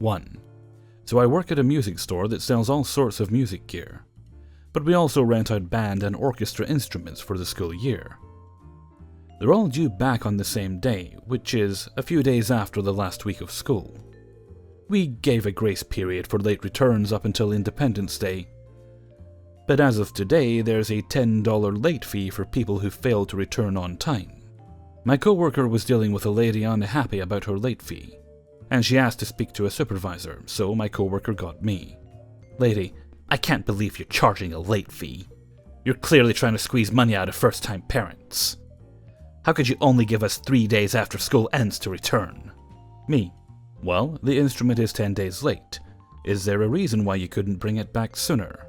1. So I work at a music store that sells all sorts of music gear. But we also rent out band and orchestra instruments for the school year. They're all due back on the same day, which is a few days after the last week of school. We gave a grace period for late returns up until Independence Day. But as of today, there's a $10 late fee for people who fail to return on time. My coworker was dealing with a lady unhappy about her late fee, and she asked to speak to a supervisor, so my coworker got me. Lady, I can't believe you're charging a late fee. You're clearly trying to squeeze money out of first-time parents. How could you only give us 3 days after school ends to return? Me, well, the instrument is 10 days late. Is there a reason why you couldn't bring it back sooner?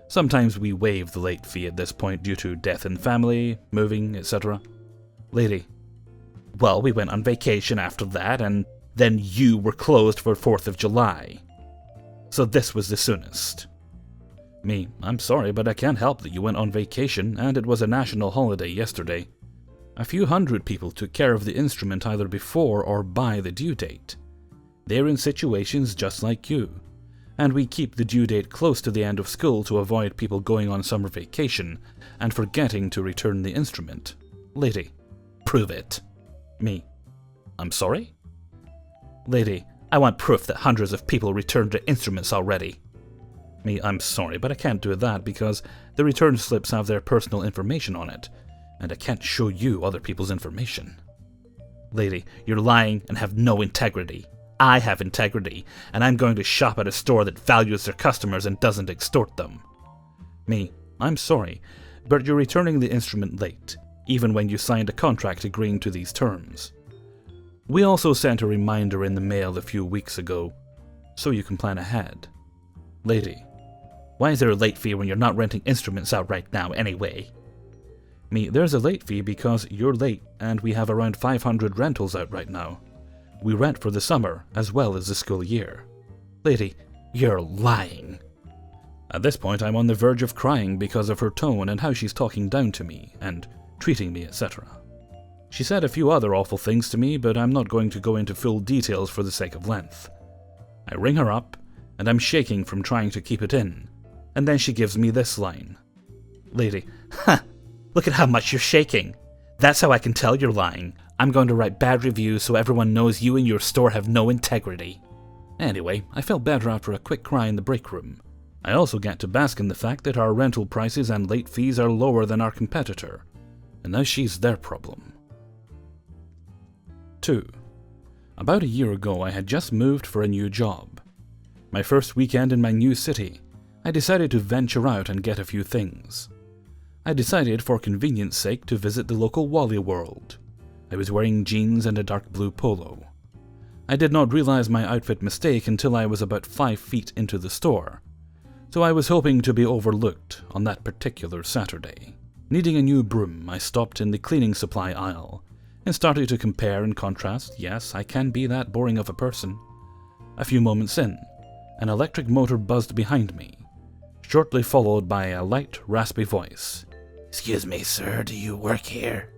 Sometimes we waive the late fee at this point due to death in family, moving, etc. Lady, well, we went on vacation after that, and then you were closed for 4th of July. So this was the soonest. Me, I'm sorry, but I can't help that you went on vacation, and it was a national holiday yesterday. A few hundred people took care of the instrument either before or by the due date. They're in situations just like you, and we keep the due date close to the end of school to avoid people going on summer vacation and forgetting to return the instrument. Lady, prove it. Me, I'm sorry? Lady, I want proof that hundreds of people returned their instruments already. Me, I'm sorry, but I can't do that because the return slips have their personal information on it, and I can't show you other people's information. Lady, you're lying and have no integrity. I have integrity, and I'm going to shop at a store that values their customers and doesn't extort them. Me, I'm sorry, but you're returning the instrument late, even when you signed a contract agreeing to these terms. We also sent a reminder in the mail a few weeks ago, so you can plan ahead. Lady, why is there a late fee when you're not renting instruments out right now anyway? Me, there's a late fee because you're late and we have around 500 rentals out right now. We rent for the summer as well as the school year. Lady, you're lying. At this point I'm on the verge of crying because of her tone and how she's talking down to me and treating me, etc. She said a few other awful things to me, but I'm not going to go into full details for the sake of length. I ring her up, and I'm shaking from trying to keep it in, and then she gives me this line. Lady, look at how much you're shaking. That's how I can tell you're lying. I'm going to write bad reviews so everyone knows you and your store have no integrity. Anyway, I felt better after a quick cry in the break room. I also get to bask in the fact that our rental prices and late fees are lower than our competitor, and now she's their problem. 2. About a year ago, I had just moved for a new job. My first weekend in my new city, I decided to venture out and get a few things. I decided, for convenience sake, to visit the local Wally World. I was wearing jeans and a dark blue polo. I did not realize my outfit mistake until I was about 5 feet into the store, so I was hoping to be overlooked on that particular Saturday. Needing a new broom, I stopped in the cleaning supply aisle and started to compare and contrast. Yes, I can be that boring of a person. A few moments in, an electric motor buzzed behind me, shortly followed by a light, raspy voice. "Excuse me, sir, do you work here?"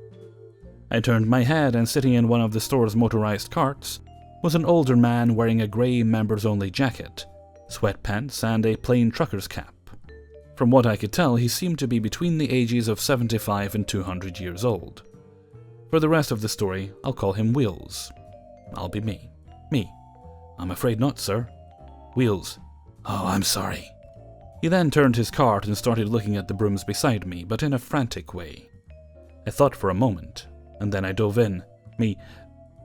I turned my head, and sitting in one of the store's motorized carts was an older man wearing a grey members-only jacket, sweatpants, and a plain trucker's cap. From what I could tell, he seemed to be between the ages of 75 and 200 years old. For the rest of the story, I'll call him Wheels. I'll be me. Me. I'm afraid not, sir. Wheels. Oh, I'm sorry. He then turned his cart and started looking at the brooms beside me, but in a frantic way. I thought for a moment, and then I dove in. Me.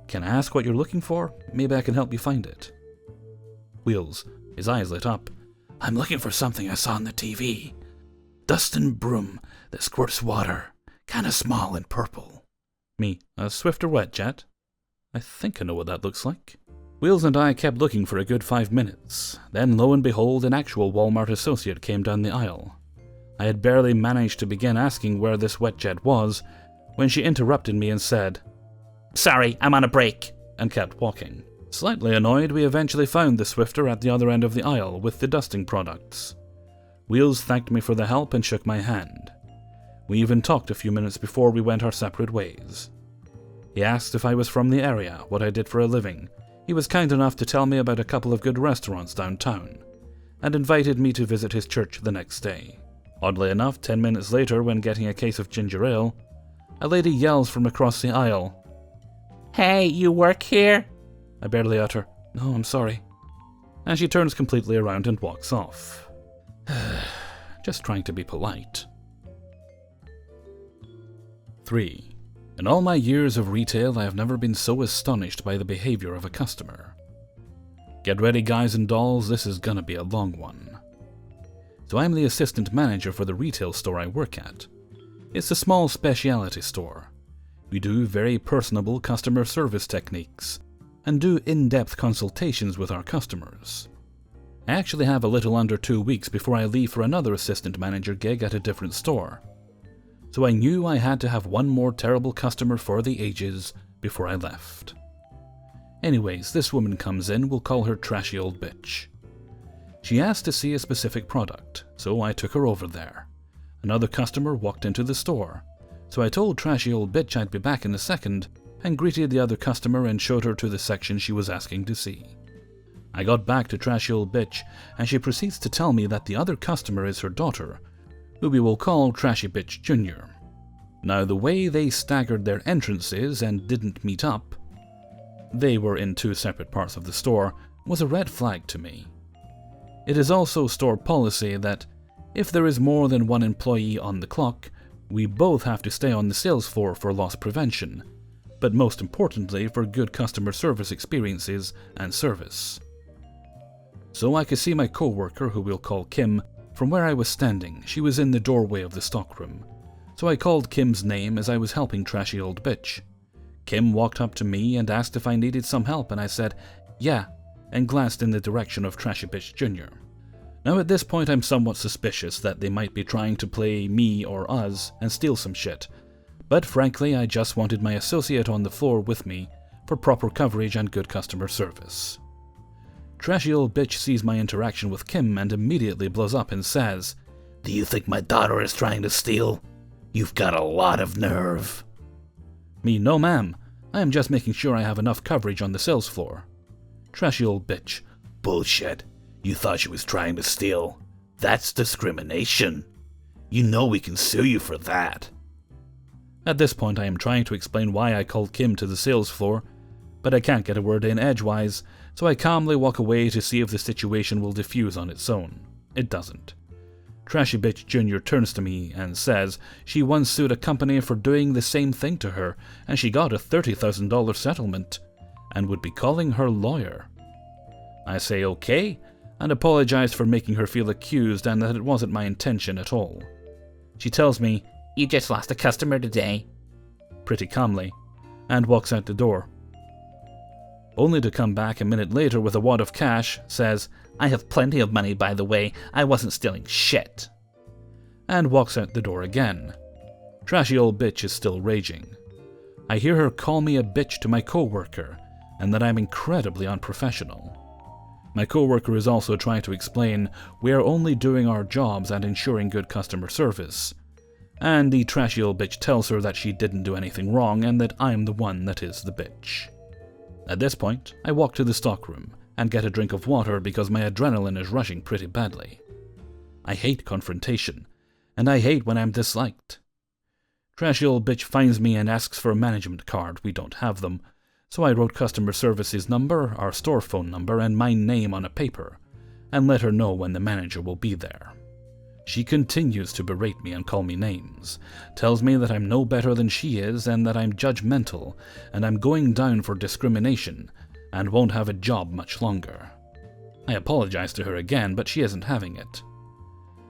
Can I ask what you're looking for? Maybe I can help you find it. Wheels. His eyes lit up. I'm looking for something I saw on the TV. Dustin broom that squirts water, kinda small and purple. Me. A Swifter wet jet? I think I know what that looks like. Wheels and I kept looking for a good 5 minutes. Then, lo and behold, an actual Walmart associate came down the aisle. I had barely managed to begin asking where this wet jet was when she interrupted me and said, "Sorry, I'm on a break," and kept walking. Slightly annoyed, we eventually found the Swifter at the other end of the aisle with the dusting products. Wheels thanked me for the help and shook my hand. We even talked a few minutes before we went our separate ways. He asked if I was from the area, what I did for a living. He was kind enough to tell me about a couple of good restaurants downtown, and invited me to visit his church the next day. Oddly enough, 10 minutes later, when getting a case of ginger ale, a lady yells from across the aisle, "Hey, you work here?" I barely utter, "No, I'm sorry." And she turns completely around and walks off. Just trying to be polite. 3. In all my years of retail, I have never been so astonished by the behavior of a customer. Get ready, guys and dolls, this is gonna be a long one. So I'm the assistant manager for the retail store I work at. It's a small specialty store. We do very personable customer service techniques and do in-depth consultations with our customers. I actually have a little under 2 weeks before I leave for another assistant manager gig at a different store. So I knew I had to have one more terrible customer for the ages before I left. Anyways, this woman comes in, we'll call her Trashy Old Bitch. She asked to see a specific product, so I took her over there. Another customer walked into the store, so I told Trashy Old Bitch I'd be back in a second, and greeted the other customer and showed her to the section she was asking to see. I got back to Trashy Old Bitch, and she proceeds to tell me that the other customer is her daughter, who we will call Trashy Bitch Jr. Now, the way they staggered their entrances and didn't meet up, they were in 2 separate parts of the store, was a red flag to me. It is also store policy that if there is more than one employee on the clock, we both have to stay on the sales floor for loss prevention, but most importantly for good customer service experiences and service. So I could see my co-worker, who we'll call Kim, from where I was standing. She was in the doorway of the stockroom, so I called Kim's name as I was helping Trashy Old Bitch. Kim walked up to me and asked if I needed some help, and I said, "Yeah," and glanced in the direction of Trashy Bitch Jr. Now at this point I'm somewhat suspicious that they might be trying to play me or us and steal some shit, but frankly I just wanted my associate on the floor with me for proper coverage and good customer service. Trashy Old Bitch sees my interaction with Kim and immediately blows up and says, "Do you think my daughter is trying to steal? You've got a lot of nerve." Me, "No ma'am, I am just making sure I have enough coverage on the sales floor." Trashy Old Bitch, "Bullshit. You thought she was trying to steal. That's discrimination. You know we can sue you for that." At this point I am trying to explain why I called Kim to the sales floor, but I can't get a word in edgewise, so I calmly walk away to see if the situation will diffuse on its own. It doesn't. Trashy Bitch Jr. turns to me and says she once sued a company for doing the same thing to her, and she got a $30,000 settlement, and would be calling her lawyer. I say okay, and apologize for making her feel accused and that it wasn't my intention at all. She tells me, "You just lost a customer today," pretty calmly, and walks out the door. Only to come back a minute later with a wad of cash, says, "I have plenty of money, by the way, I wasn't stealing shit," and walks out the door again. Trashy Old Bitch is still raging. I hear her call me a bitch to my co-worker, and that I'm incredibly unprofessional. My co-worker is also trying to explain we are only doing our jobs and ensuring good customer service, and the Trashy Old Bitch tells her that she didn't do anything wrong and that I'm the one that is the bitch. At this point, I walk to the stockroom and get a drink of water because my adrenaline is rushing pretty badly. I hate confrontation, and I hate when I'm disliked. Trashy Old Bitch finds me and asks for a management card. We don't have them, so I wrote customer service's number, our store phone number, and my name on a paper, and let her know when the manager will be there. She continues to berate me and call me names, tells me that I'm no better than she is and that I'm judgmental and I'm going down for discrimination and won't have a job much longer. I apologize to her again, but she isn't having it.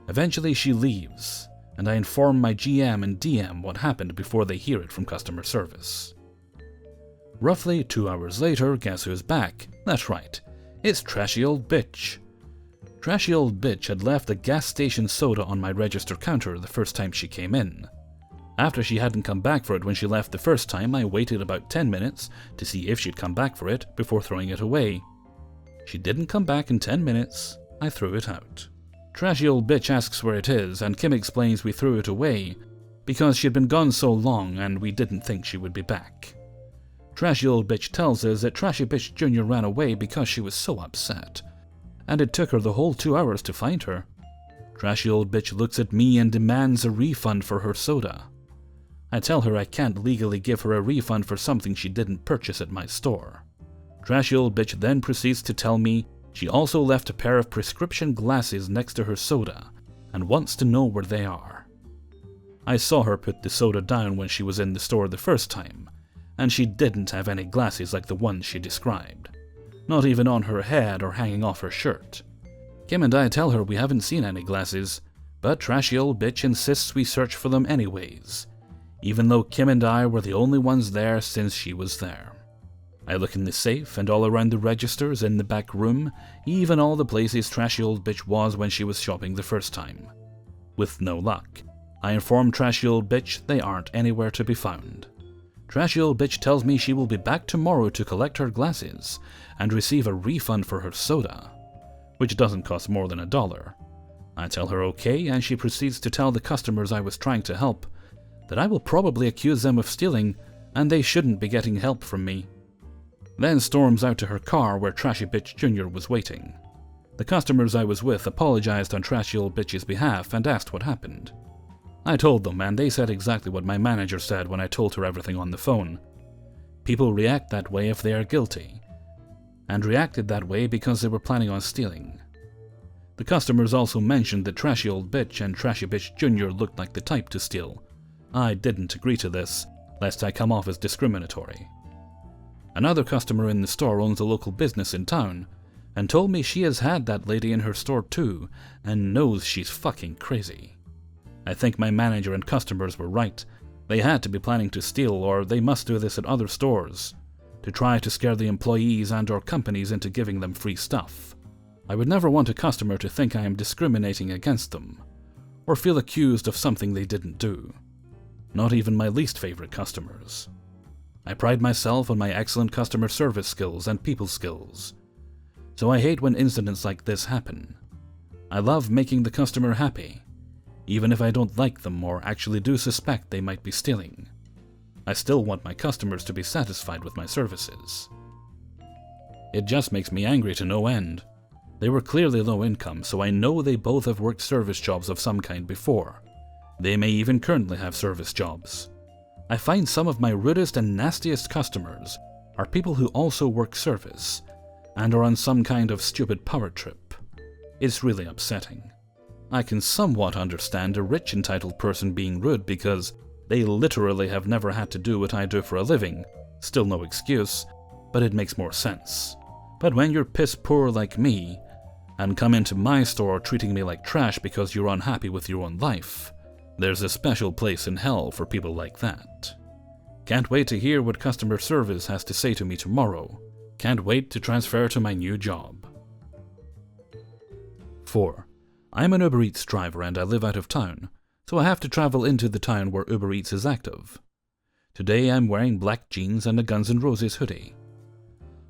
Eventually she leaves, and I inform my GM and DM what happened before they hear it from customer service. Roughly 2 hours later, guess who's back? That's right, it's Trashy Old Bitch. Trashy Old Bitch had left a gas station soda on my register counter the first time she came in. After she hadn't come back for it when she left the first time, I waited about 10 minutes to see if she'd come back for it before throwing it away. She didn't come back in 10 minutes, I threw it out. Trashy Old Bitch asks where it is, and Kim explains we threw it away because she'd been gone so long and we didn't think she would be back. Trashy old bitch tells us that Trashy bitch Jr. ran away because she was so upset, and it took her the whole 2 hours to find her. Trashy old bitch looks at me and demands a refund for her soda. I tell her I can't legally give her a refund for something she didn't purchase at my store. Trashy old bitch then proceeds to tell me she also left a pair of prescription glasses next to her soda and wants to know where they are. I saw her put the soda down when she was in the store the first time, and she didn't have any glasses like the ones she described. Not even on her head or hanging off her shirt. Kim and I tell her we haven't seen any glasses, but trashy old bitch insists we search for them anyways, even though Kim and I were the only ones there since she was there. I look in the safe and all around the registers, in the back room, even all the places trashy old bitch was when she was shopping the first time. With no luck, I inform trashy old bitch they aren't anywhere to be found. Trashy old bitch tells me she will be back tomorrow to collect her glasses and receive a refund for her soda, which doesn't cost more than $1. I tell her okay, and she proceeds to tell the customers I was trying to help that I will probably accuse them of stealing and they shouldn't be getting help from me. Then storms out to her car where Trashy bitch Jr. was waiting. The customers I was with apologized on trashy old bitch's behalf and asked what happened. I told them, and they said exactly what my manager said when I told her everything on the phone. People react that way if they are guilty, and reacted that way because they were planning on stealing. The customers also mentioned that trashy old bitch and Trashy bitch Jr. looked like the type to steal. I didn't agree to this, lest I come off as discriminatory. Another customer in the store owns a local business in town, and told me she has had that lady in her store too, and knows she's fucking crazy. I think my manager and customers were right. They had to be planning to steal, or they must do this at other stores, to try to scare the employees and or companies into giving them free stuff. I would never want a customer to think I am discriminating against them, or feel accused of something they didn't do. Not even my least favorite customers. I pride myself on my excellent customer service skills and people skills, so I hate when incidents like this happen. I love making the customer happy, even if I don't like them or actually do suspect they might be stealing. I still want my customers to be satisfied with my services. It just makes me angry to no end. They were clearly low income, so I know they both have worked service jobs of some kind before. They may even currently have service jobs. I find some of my rudest and nastiest customers are people who also work service and are on some kind of stupid power trip. It's really upsetting. I can somewhat understand a rich entitled person being rude because they literally have never had to do what I do for a living. Still no excuse, but it makes more sense. But when you're piss poor like me and come into my store treating me like trash because you're unhappy with your own life, there's a special place in hell for people like that. Can't wait to hear what customer service has to say to me tomorrow. Can't wait to transfer to my new job. 4. I'm an Uber Eats driver and I live out of town, so I have to travel into the town where Uber Eats is active. Today I'm wearing black jeans and a Guns N' Roses hoodie.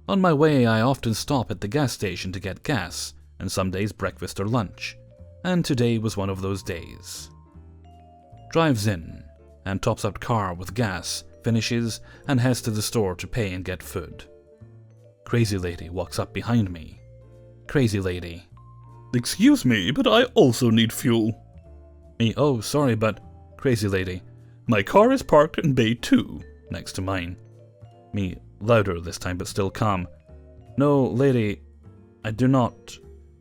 On my way I often stop at the gas station to get gas, and some days breakfast or lunch, and today was one of those days. Drives in, and tops up car with gas, finishes, and heads to the store to pay and get food. Crazy lady walks up behind me. Crazy lady. Excuse me, but I also need fuel. Me, oh, sorry, but... Crazy lady. My car is parked in Bay 2, next to mine. Me, louder this time, but still calm. No, lady, I do not.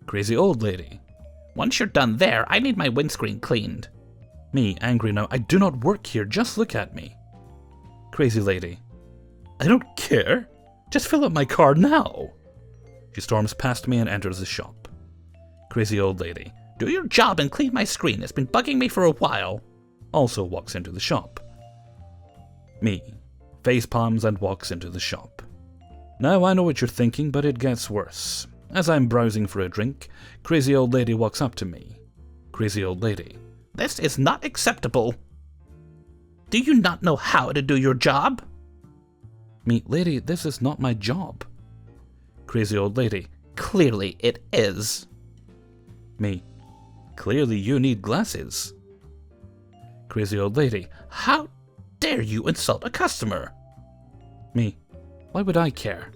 Crazy old lady. Once you're done there, I need my windscreen cleaned. Me, angry now. I do not work here, just look at me. Crazy lady. I don't care. Just fill up my car now. She storms past me and enters the shop. Crazy old lady. Do your job and clean my screen. It's been bugging me for a while. Also walks into the shop. Me. Face palms and walks into the shop. Now I know what you're thinking, but it gets worse. As I'm browsing for a drink, crazy old lady walks up to me. Crazy old lady. This is not acceptable. Do you not know how to do your job? Me, lady, this is not my job. Crazy old lady. Clearly it is. Me. Clearly you need glasses. Crazy old lady. How dare you insult a customer? Me. Why would I care?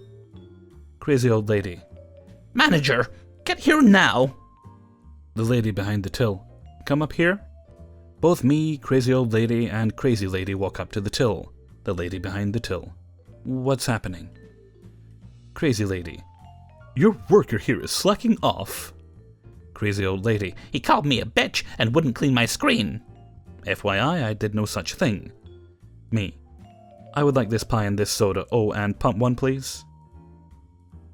Crazy old lady. Manager, get here now. The lady behind the till. Come up here? Both me, crazy old lady, and crazy lady walk up to the till. The lady behind the till. What's happening? Crazy lady. Your worker here is slacking off. Crazy old lady. He called me a bitch and wouldn't clean my screen. FYI, I did no such thing. Me. I would like this pie and this soda. Oh, and pump one, please.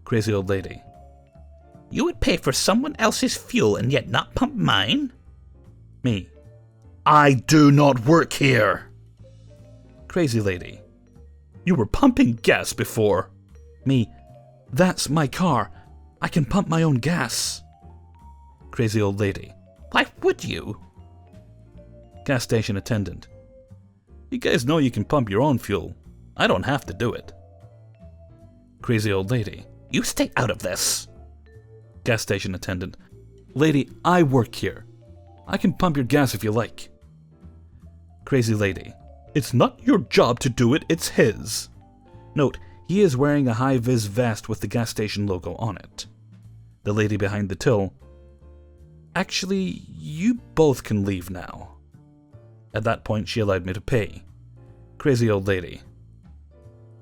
Crazy old lady. You would pay for someone else's fuel and yet not pump mine? Me. I do not work here. Crazy lady. You were pumping gas before. Me. That's my car. I can pump my own gas. Crazy old lady. Why would you? Gas station attendant. You guys know you can pump your own fuel. I don't have to do it. Crazy old lady. You stay out of this. Gas station attendant. Lady, I work here. I can pump your gas if you like. Crazy lady. It's not your job to do it, it's his. Note, he is wearing a high-vis vest with the gas station logo on it. The lady behind the till. Actually, you both can leave now. At that point, she allowed me to pay. Crazy old lady.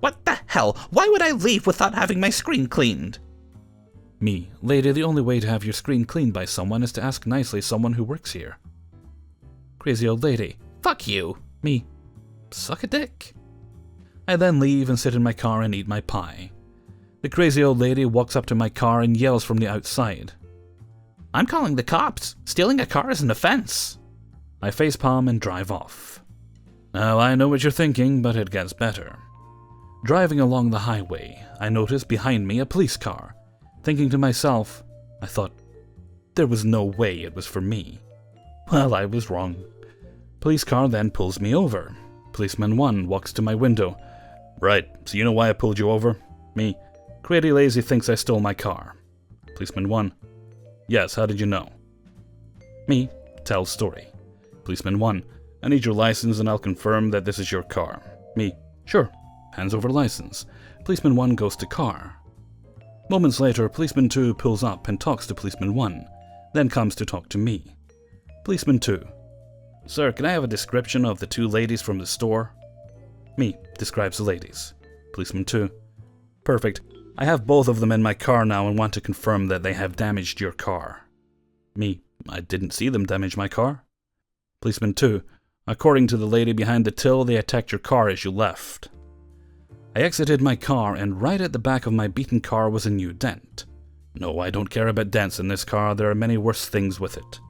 What the hell? Why would I leave without having my screen cleaned? Me. Lady, the only way to have your screen cleaned by someone is to ask nicely someone who works here. Crazy old lady. Fuck you. Me. Suck a dick. I then leave and sit in my car and eat my pie. The crazy old lady walks up to my car and yells from the outside. I'm calling the cops. Stealing a car is an offense. I facepalm and drive off. Now I know what you're thinking, but it gets better. Driving along the highway, I notice behind me a police car. Thinking to myself, I thought, there was no way it was for me. Well, I was wrong. Police car then pulls me over. Policeman 1 walks to my window. Right, so you know why I pulled you over? Me. Crazy lazy thinks I stole my car. Policeman 1. Yes, how did you know? Me. Tell story. Policeman 1. I need your license and I'll confirm that this is your car. Me. Sure. Hands over license. Policeman 1 goes to car. Moments later, Policeman 2 pulls up and talks to Policeman 1, then comes to talk to me. Policeman 2. Sir, can I have a description of the two ladies from the store? Me. Describes the ladies. Policeman 2. Perfect. I have both of them in my car now and want to confirm that they have damaged your car. Me. I didn't see them damage my car. Policeman 2. According to the lady behind the till, they attacked your car as you left. I exited my car, and right at the back of my beaten car was a new dent. No, I don't care about dents in this car. There are many worse things with it.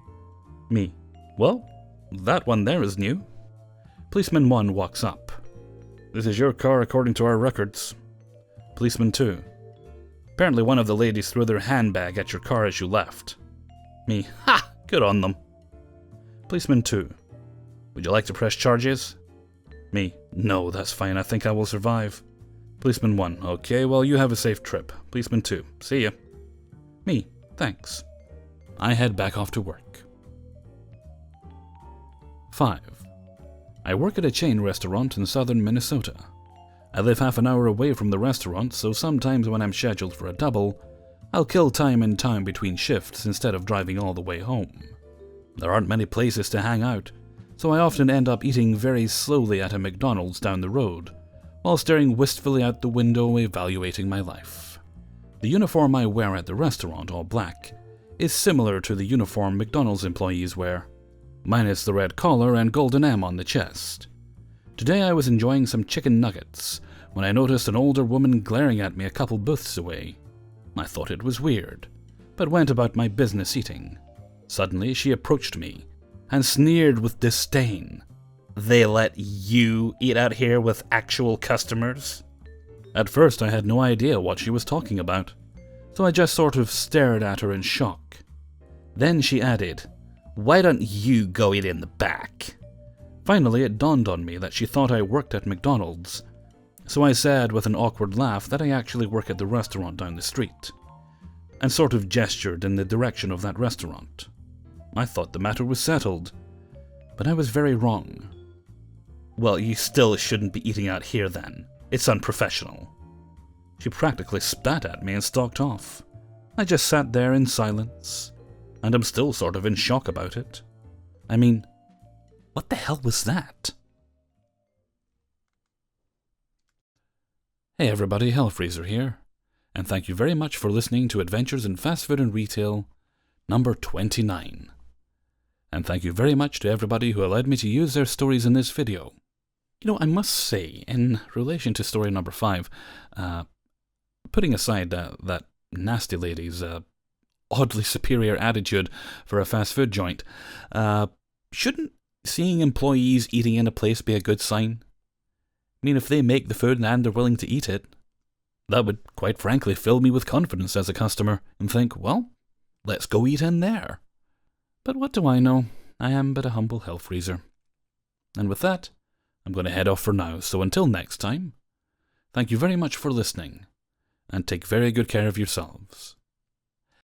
Me. Well, that one there is new. Policeman 1 walks up. This is your car according to our records. Policeman 2. Apparently one of the ladies threw their handbag at your car as you left. Me. Ha! Good on them. Policeman 2. Would you like to press charges? Me. No, that's fine. I think I will survive. Policeman 1. Okay, well, you have a safe trip. Policeman 2. See ya. Me. Thanks. I head back off to work. 5. I work at a chain restaurant in southern Minnesota. I live half an hour away from the restaurant, so sometimes when I'm scheduled for a double, I'll kill time in town between shifts instead of driving all the way home. There aren't many places to hang out, so I often end up eating very slowly at a McDonald's down the road, while staring wistfully out the window evaluating my life. The uniform I wear at the restaurant, all black, is similar to the uniform McDonald's employees wear, minus the red collar and golden M on the chest. Today I was enjoying some chicken nuggets when I noticed an older woman glaring at me a couple booths away. I thought it was weird, but went about my business eating. Suddenly she approached me and sneered with disdain. They let you eat out here with actual customers? At first I had no idea what she was talking about, so I just sort of stared at her in shock. Then she added, "Why don't you go eat in the back?" Finally it dawned on me that she thought I worked at McDonald's, so I said with an awkward laugh that I actually work at the restaurant down the street, and sort of gestured in the direction of that restaurant. I thought the matter was settled, but I was very wrong. "Well, you still shouldn't be eating out here then. It's unprofessional." She practically spat at me and stalked off. I just sat there in silence, and I'm still sort of in shock about it. I mean, what the hell was that? Hey everybody, Hellfreezer here, and thank you very much for listening to Adventures in Fast Food and Retail number 29. And thank you very much to everybody who allowed me to use their stories in this video. You know, I must say, in relation to story number 5, putting aside that nasty lady's oddly superior attitude for a fast food joint, shouldn't seeing employees eating in a place be a good sign? I mean, if they make the food and they're willing to eat it, that would quite frankly fill me with confidence as a customer and think, well, let's go eat in there. But what do I know? I am but a humble Hellfreezer. And with that, I'm going to head off for now, so until next time, thank you very much for listening, and take very good care of yourselves.